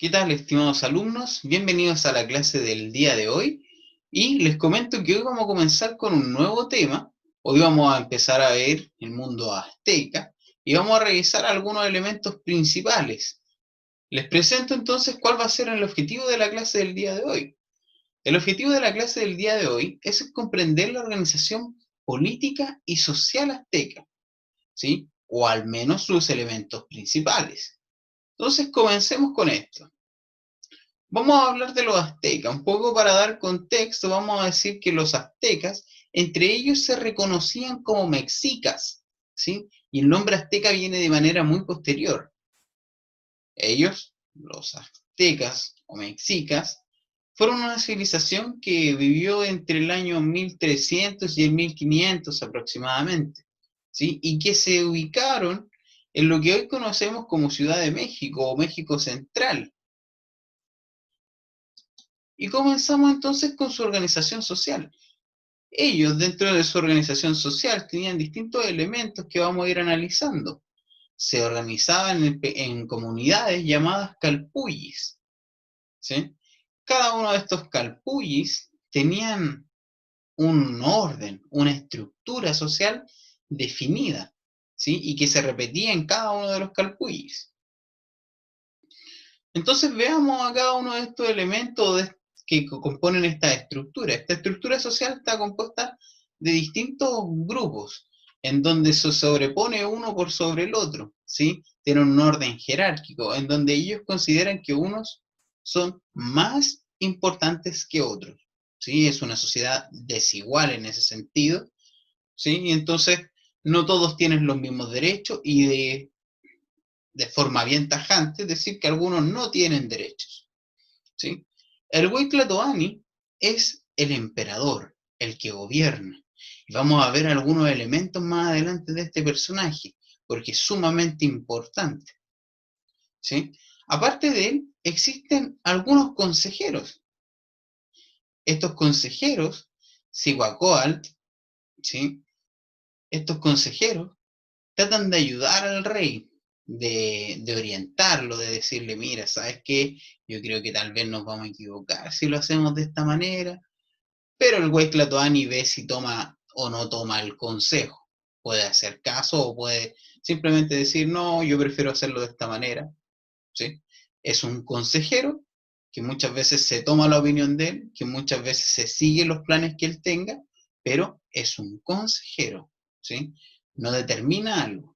¿Qué tal, estimados alumnos? Bienvenidos a la clase del día de hoy. Y les comento que hoy vamos a comenzar con un nuevo tema. Hoy vamos a empezar a ver el mundo azteca y vamos a revisar algunos elementos principales. Les presento entonces cuál va a ser el objetivo de la clase del día de hoy. El objetivo de la clase del día de hoy es comprender la organización política y social azteca, ¿sí? O al menos sus elementos principales. Entonces comencemos con esto. Vamos a hablar de los aztecas, un poco para dar contexto, vamos a decir que los aztecas, entre ellos se reconocían como mexicas, ¿sí? Y el nombre azteca viene de manera muy posterior. Ellos, los aztecas o mexicas, fueron una civilización que vivió entre el año 1300 y el 1500 aproximadamente, ¿sí? Y que se ubicaron en lo que hoy conocemos como Ciudad de México o México Central. Y comenzamos entonces con su organización social. Ellos, dentro de su organización social, tenían distintos elementos que vamos a ir analizando. Se organizaban en comunidades llamadas calpullis, ¿sí? Cada uno de estos calpullis tenían un orden, una estructura social definida, ¿sí? Y que se repetía en cada uno de los calpullis. Entonces veamos a cada uno de estos elementos que componen esta estructura. Esta estructura social está compuesta de distintos grupos, en donde se sobrepone uno por sobre el otro, ¿sí? Tiene un orden jerárquico, en donde ellos consideran que unos son más importantes que otros, ¿sí? Es una sociedad desigual en ese sentido, ¿sí? Y entonces no todos tienen los mismos derechos y de forma bien tajante decir que algunos no tienen derechos, ¿sí? El Huaytlatoani es el emperador, el que gobierna. Y vamos a ver algunos elementos más adelante de este personaje, porque es sumamente importante, ¿sí? Aparte de él, existen algunos consejeros. Estos consejeros, Cihuacóatl, ¿sí? Estos consejeros tratan de ayudar al rey, de orientarlo, de decirle, mira, ¿sabes qué? Yo creo que tal vez nos vamos a equivocar si lo hacemos de esta manera, pero el güey Tlatoani ve si toma o no toma el consejo. Puede hacer caso o puede simplemente decir, no, yo prefiero hacerlo de esta manera, ¿sí? Es un consejero que muchas veces se toma la opinión de él, que muchas veces se sigue los planes que él tenga, pero es un consejero, ¿sí? No determina algo.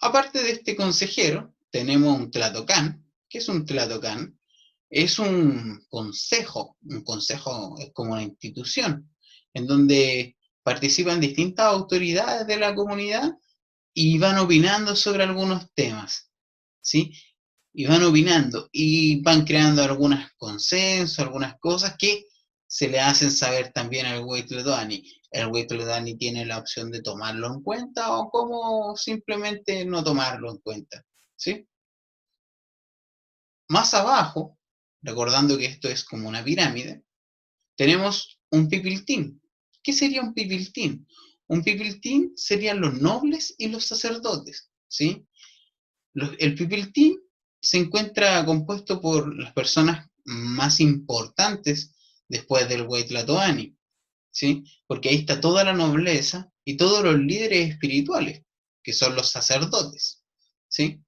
Aparte de este consejero, tenemos un Tlatocán. ¿Qué es un Tlatocán? Es un consejo es como una institución, en donde participan distintas autoridades de la comunidad y van opinando sobre algunos temas, ¿sí? Y van opinando y van creando algunos consensos, algunas cosas que se le hacen saber también al Huaytlatoani. El Huaytlatoani tiene la opción de tomarlo en cuenta o como simplemente no tomarlo en cuenta, ¿sí? Más abajo, recordando que esto es como una pirámide, tenemos un pipiltín. ¿Qué sería un pipiltín? Un pipiltín serían los nobles y los sacerdotes, ¿sí? El pipiltín se encuentra compuesto por las personas más importantes después del Huaytlatoani, ¿sí? Porque ahí está toda la nobleza y todos los líderes espirituales, que son los sacerdotes, ¿sí?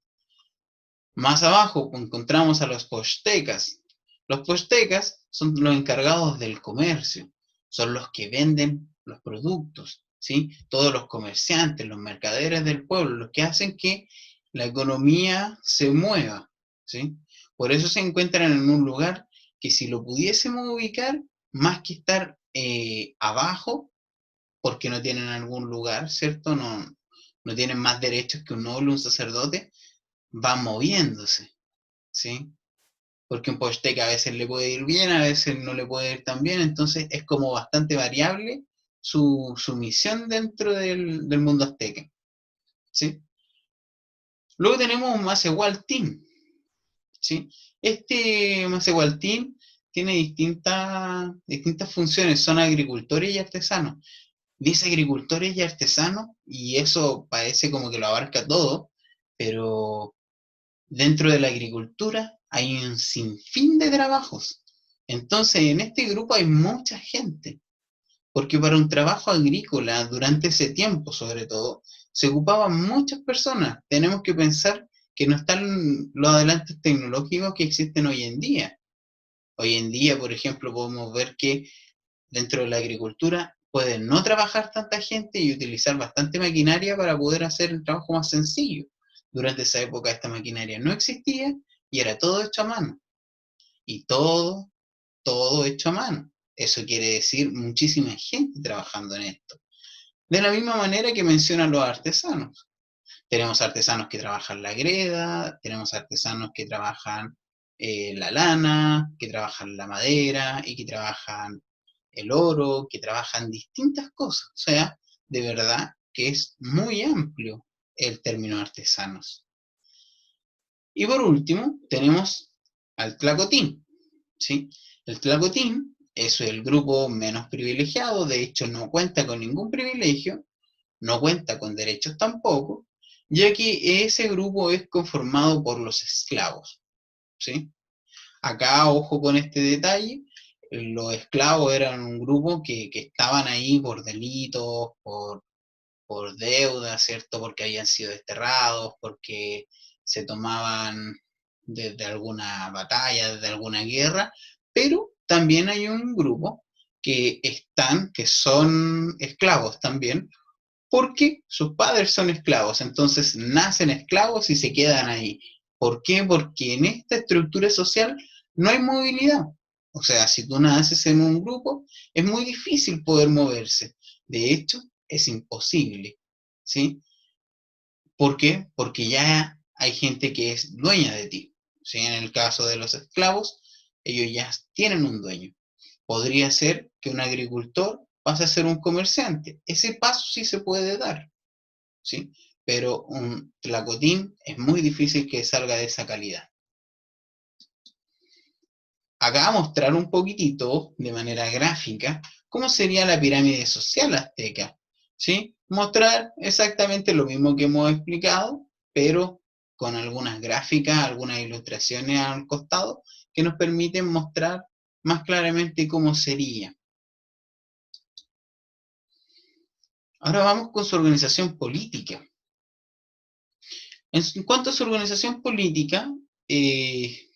Más abajo encontramos a los pochtecas. Los pochtecas son los encargados del comercio, son los que venden los productos, ¿sí? Todos los comerciantes, los mercaderes del pueblo, los que hacen que la economía se mueva, ¿sí? Por eso se encuentran en un lugar que si lo pudiésemos ubicar, más que estar abajo, porque no tienen algún lugar, ¿cierto? No tienen más derechos que un noble, un sacerdote, van moviéndose, ¿sí? Porque un posteca a veces le puede ir bien, a veces no le puede ir tan bien, entonces es como bastante variable su misión dentro del mundo azteca, ¿sí? Luego tenemos un Macehualtín, ¿sí? Este Macehualtín tiene distintas funciones, son agricultores y artesanos. Dice agricultores y artesanos, y eso parece como que lo abarca todo, pero Dentro de la agricultura hay un sinfín de trabajos. Entonces, en este grupo hay mucha gente, porque para un trabajo agrícola, durante ese tiempo sobre todo, se ocupaban muchas personas. Tenemos que pensar que no están los adelantos tecnológicos que existen hoy en día. Hoy en día, por ejemplo, podemos ver que dentro de la agricultura pueden no trabajar tanta gente y utilizar bastante maquinaria para poder hacer el trabajo más sencillo. Durante esa época esta maquinaria no existía y era todo hecho a mano. Y todo hecho a mano. Eso quiere decir muchísima gente trabajando en esto. De la misma manera que mencionan los artesanos. Tenemos artesanos que trabajan la greda, tenemos artesanos que trabajan la lana, que trabajan la madera y que trabajan el oro, que trabajan distintas cosas. O sea, de verdad que es muy amplio el término artesanos. Y por último, tenemos al tlacotín, ¿sí? El tlacotín es el grupo menos privilegiado, de hecho no cuenta con ningún privilegio, no cuenta con derechos tampoco, ya que ese grupo es conformado por los esclavos, ¿sí? Acá, ojo con este detalle, los esclavos eran un grupo que estaban ahí por delitos, por deudas, ¿cierto? Porque habían sido desterrados, porque se tomaban desde alguna batalla, desde alguna guerra, pero también hay un grupo que son esclavos también, porque sus padres son esclavos, entonces nacen esclavos y se quedan ahí. ¿Por qué? Porque en esta estructura social no hay movilidad. O sea, si tú naces en un grupo, es muy difícil poder moverse. De hecho, es imposible. ¿Sí? ¿Por qué? Porque ya hay gente que es dueña de ti. ¿Sí? En el caso de los esclavos, ellos ya tienen un dueño. Podría ser que un agricultor pase a ser un comerciante. Ese paso sí se puede dar. ¿Sí? Pero un tlacotín es muy difícil que salga de esa calidad. Acá a mostrar un poquitito, de manera gráfica, cómo sería la pirámide social azteca. ¿Sí? Mostrar exactamente lo mismo que hemos explicado, pero con algunas gráficas, algunas ilustraciones al costado, que nos permiten mostrar más claramente cómo sería. Ahora vamos con su organización política. En cuanto a su organización política,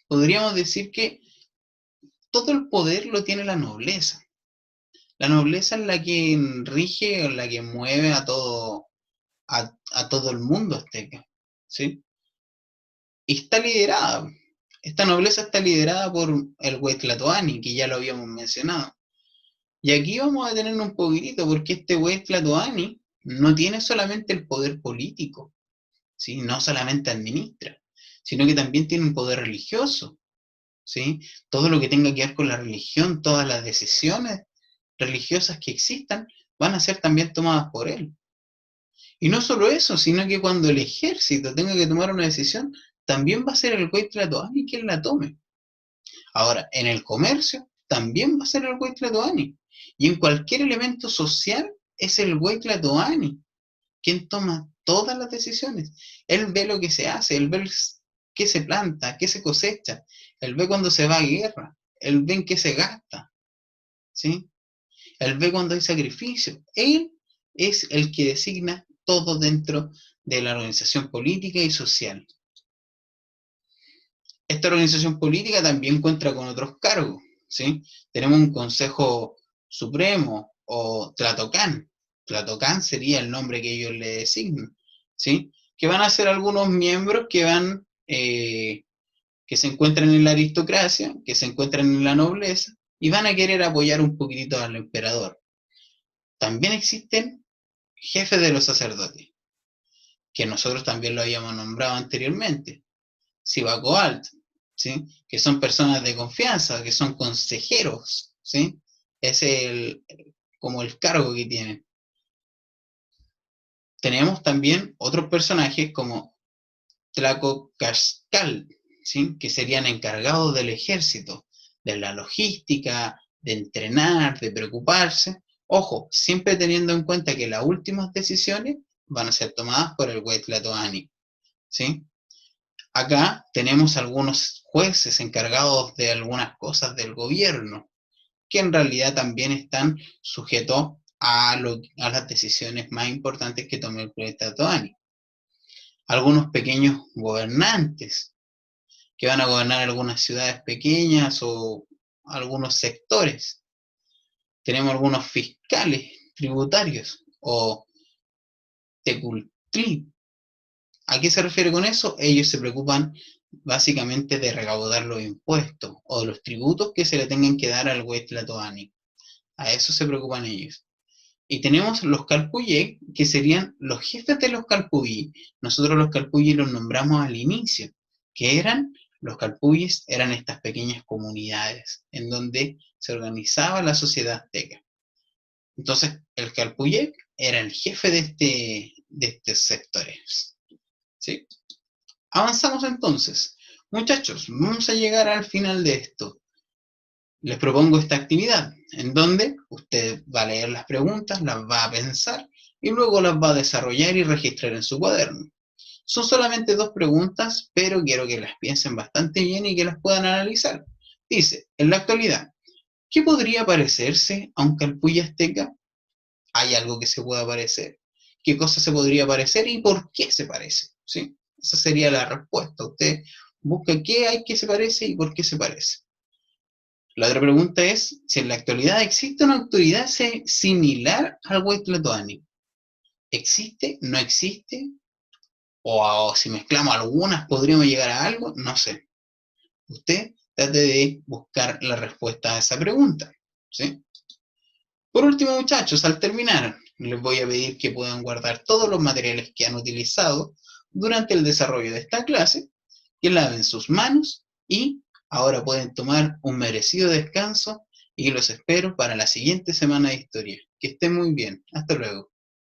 podríamos decir que todo el poder lo tiene la nobleza. La nobleza es la que rige, la que mueve a todo el mundo azteca, ¿sí? Y está liderada, esta nobleza está liderada por el Huaytlatoani, que ya lo habíamos mencionado. Y aquí vamos a tener un poquitito, porque este Huaytlatoani no tiene solamente el poder político, ¿sí? No solamente administra, sino que también tiene un poder religioso, ¿sí? Todo lo que tenga que ver con la religión, todas las decisiones religiosas que existan, van a ser también tomadas por él. Y no solo eso, sino que cuando el ejército tenga que tomar una decisión, también va a ser el Huaytlatoani quien la tome. Ahora, en el comercio, también va a ser el Huaytlatoani. Y en cualquier elemento social, es el Huaytlatoani quien toma todas las decisiones. Él ve lo que se hace, él ve qué se planta, qué se cosecha, él ve cuando se va a guerra, él ve en qué se gasta, ¿sí? Él ve cuando hay sacrificio. Él es el que designa todo dentro de la organización política y social. Esta organización política también cuenta con otros cargos, ¿sí? Tenemos un Consejo Supremo o Tlatocán. Tlatocán sería el nombre que ellos le designan, ¿sí? Que van a ser algunos miembros que se encuentran en la aristocracia, que se encuentran en la nobleza y van a querer apoyar un poquitito al emperador. También existen jefes de los sacerdotes, que nosotros también lo habíamos nombrado anteriormente, Sibacoalt, ¿sí? Que son personas de confianza, que son consejeros, ¿sí? Es como el cargo que tienen. Tenemos también otros personajes como Tlacocascal, ¿sí? Que serían encargados del ejército, de la logística, de entrenar, de preocuparse. Ojo, siempre teniendo en cuenta que las últimas decisiones van a ser tomadas por el Huaytlatoani, ¿sí? Acá tenemos algunos jueces encargados de algunas cosas del gobierno, que en realidad también están sujetos a las decisiones más importantes que tome el planeta Toani. Algunos pequeños gobernantes que van a gobernar algunas ciudades pequeñas o algunos sectores. Tenemos algunos fiscales tributarios o tecultli. ¿A qué se refiere con eso? Ellos se preocupan básicamente de recaudar los impuestos o los tributos que se le tengan que dar al Huaytlatoani. A eso se preocupan ellos. Y tenemos los Calpuyé, que serían los jefes de los Calpuyí. Nosotros los Calpuyí los nombramos al inicio, que eran, los Calpuyes eran estas pequeñas comunidades en donde se organizaba la sociedad azteca. Entonces, el Calpuyé era el jefe de estos sectores. ¿Sí? Avanzamos entonces. Muchachos, vamos a llegar al final de esto. Les propongo esta actividad, en donde usted va a leer las preguntas, las va a pensar y luego las va a desarrollar y registrar en su cuaderno. Son solamente 2 preguntas, pero quiero que las piensen bastante bien y que las puedan analizar. Dice, en la actualidad, ¿qué podría parecerse a un Calpulli azteca? ¿Hay algo que se pueda parecer? ¿Qué cosa se podría parecer y por qué se parece? ¿Sí? Esa sería la respuesta. Usted busca qué hay que se parece y por qué se parece. La otra pregunta es si en la actualidad existe una autoridad similar al Huaytlatoani. ¿Existe? ¿No existe? O si mezclamos algunas, ¿podríamos llegar a algo? No sé. Usted trate de buscar la respuesta a esa pregunta. ¿Sí? Por último, muchachos, al terminar, les voy a pedir que puedan guardar todos los materiales que han utilizado durante el desarrollo de esta clase, que laven sus manos y ahora pueden tomar un merecido descanso y los espero para la siguiente semana de historia. Que estén muy bien. Hasta luego.